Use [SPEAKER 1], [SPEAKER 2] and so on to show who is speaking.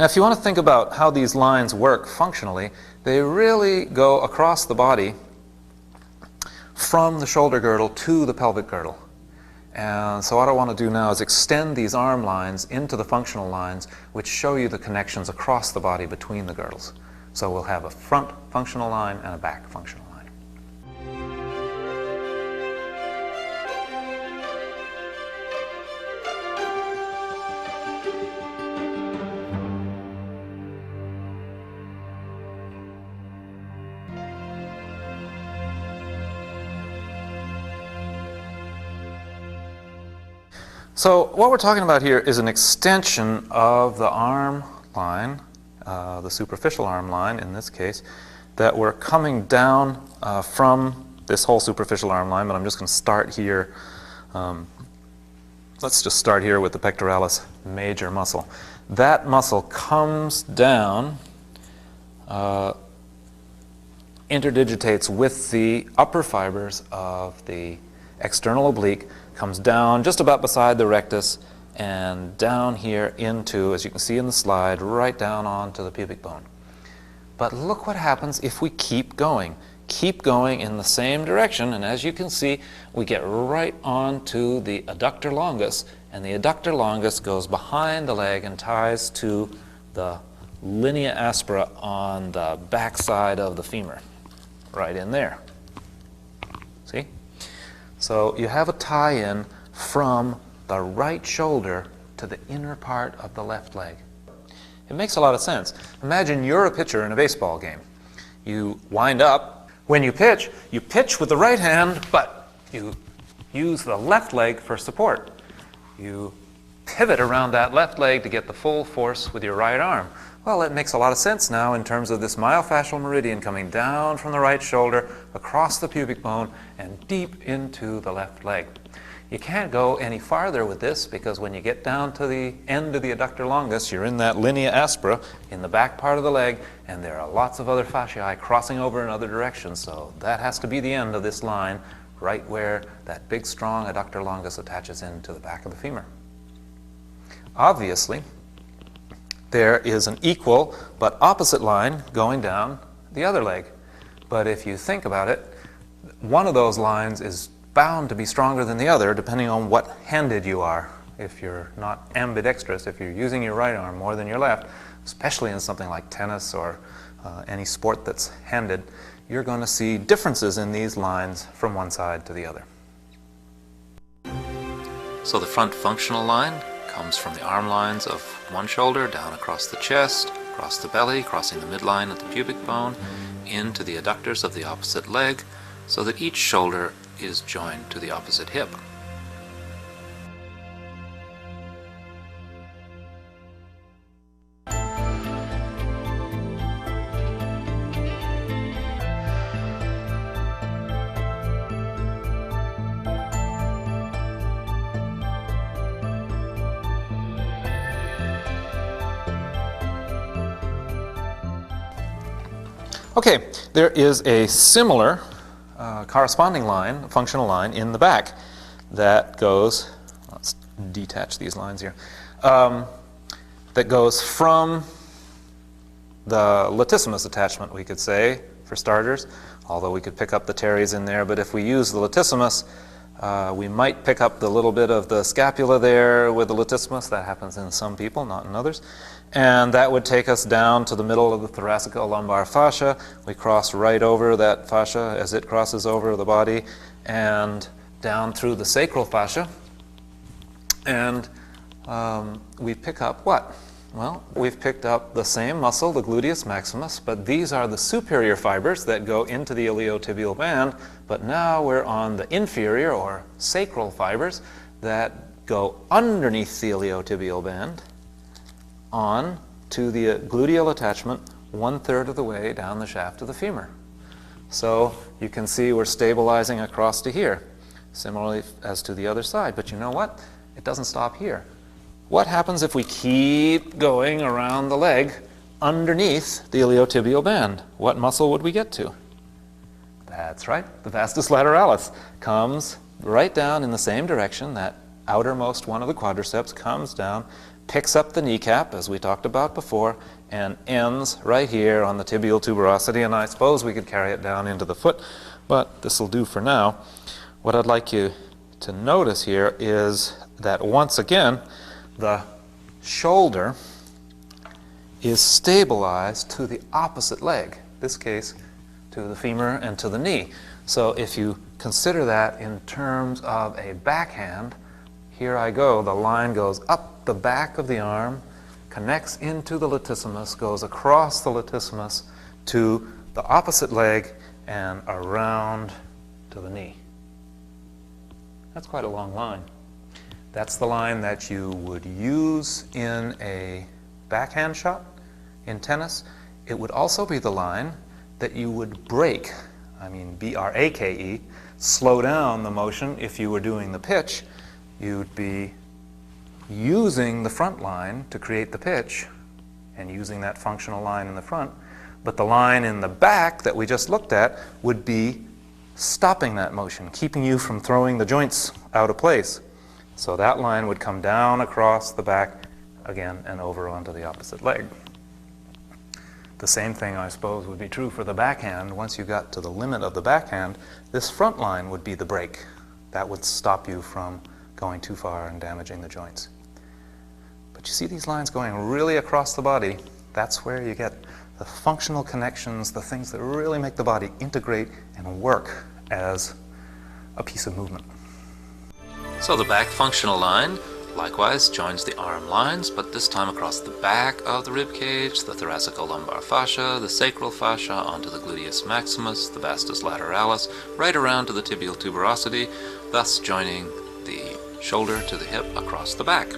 [SPEAKER 1] Now, if you want to think about how these lines work functionally, they really go across the body from the shoulder girdle to the pelvic girdle. And so what I want to do now is extend these arm lines into the functional lines, which show you the connections across the body between the girdles. So we'll have a front functional line and a back functional line. So what we're talking about here is an extension of the arm line, the superficial arm line in this case, that we're coming down from this whole superficial arm line, but I'm just going to start here. Let's just start here with the pectoralis major muscle. That muscle comes down, interdigitates with the upper fibers of the external oblique, comes down just about beside the rectus and down here into, as you can see in the slide, right down onto the pubic bone. But look what happens if we keep going in the same direction, and as you can see, we get right onto the adductor longus, and the adductor longus goes behind the leg and ties to the linea aspera on the back side of the femur, right in there. See? So you have a tie-in from the right shoulder to the inner part of the left leg. It makes a lot of sense. Imagine you're a pitcher in a baseball game. You wind up. When you pitch with the right hand, but you use the left leg for support. You pivot around that left leg to get the full force with your right arm. Well, it makes a lot of sense now in terms of this myofascial meridian coming down from the right shoulder, across the pubic bone, and deep into the left leg. You can't go any farther with this because when you get down to the end of the adductor longus, you're in that linea aspera in the back part of the leg, and there are lots of other fasciae crossing over in other directions, so that has to be the end of this line, right where that big, strong adductor longus attaches into the back of the femur. Obviously, there is an equal but opposite line going down the other leg. But if you think about it, one of those lines is bound to be stronger than the other depending on what handed you are. If you're not ambidextrous, if you're using your right arm more than your left, especially in something like tennis or any sport that's handed, you're going to see differences in these lines from one side to the other. So the front functional line comes from the arm lines of one shoulder down across the chest, across the belly, crossing the midline at the pubic bone, into the adductors of the opposite leg, so that each shoulder is joined to the opposite hip. Okay, there is a similar corresponding line, functional line, in the back that goes, let's detach these lines here, that goes from the latissimus attachment, we could say, for starters, although we could pick up the teres in there, but if we use the latissimus, we might pick up the little bit of the scapula there with the latissimus. That happens in some people, not in others. And that would take us down to the middle of the thoracico-lumbar fascia. We cross right over that fascia as it crosses over the body and down through the sacral fascia. And we pick up what? Well, we've picked up the same muscle, the gluteus maximus, but these are the superior fibers that go into the iliotibial band, but now we're on the inferior or sacral fibers that go underneath the iliotibial band on to the gluteal attachment 1/3 of the way down the shaft of the femur. So you can see we're stabilizing across to here, similarly as to the other side. But you know what? It doesn't stop here. What happens if we keep going around the leg underneath the iliotibial band? What muscle would we get to? That's right, the vastus lateralis comes right down in the same direction. That outermost one of the quadriceps comes down, picks up the kneecap, as we talked about before, and ends right here on the tibial tuberosity, and I suppose we could carry it down into the foot, but this will do for now. What I'd like you to notice here is that once again, the shoulder is stabilized to the opposite leg, in this case to the femur and to the knee. So if you consider that in terms of a backhand, here I go, the line goes up the back of the arm, connects into the latissimus, goes across the latissimus to the opposite leg and around to the knee. That's quite a long line. That's the line that you would use in a backhand shot in tennis. It would also be the line that you would break, I mean B-R-A-K-E, slow down the motion if you were doing the pitch. You'd be using the front line to create the pitch and using that functional line in the front, but the line in the back that we just looked at would be stopping that motion, keeping you from throwing the joints out of place. So that line would come down across the back again and over onto the opposite leg. The same thing, I suppose, would be true for the backhand. Once you got to the limit of the backhand, this front line would be the break. That would stop you from going too far and damaging the joints. But you see these lines going really across the body. That's where you get the functional connections, the things that really make the body integrate and work as a piece of movement. So the back functional line likewise joins the arm lines, but this time across the back of the rib cage, the thoracico-lumbar fascia, the sacral fascia onto the gluteus maximus, the vastus lateralis, right around to the tibial tuberosity, thus joining the shoulder to the hip across the back.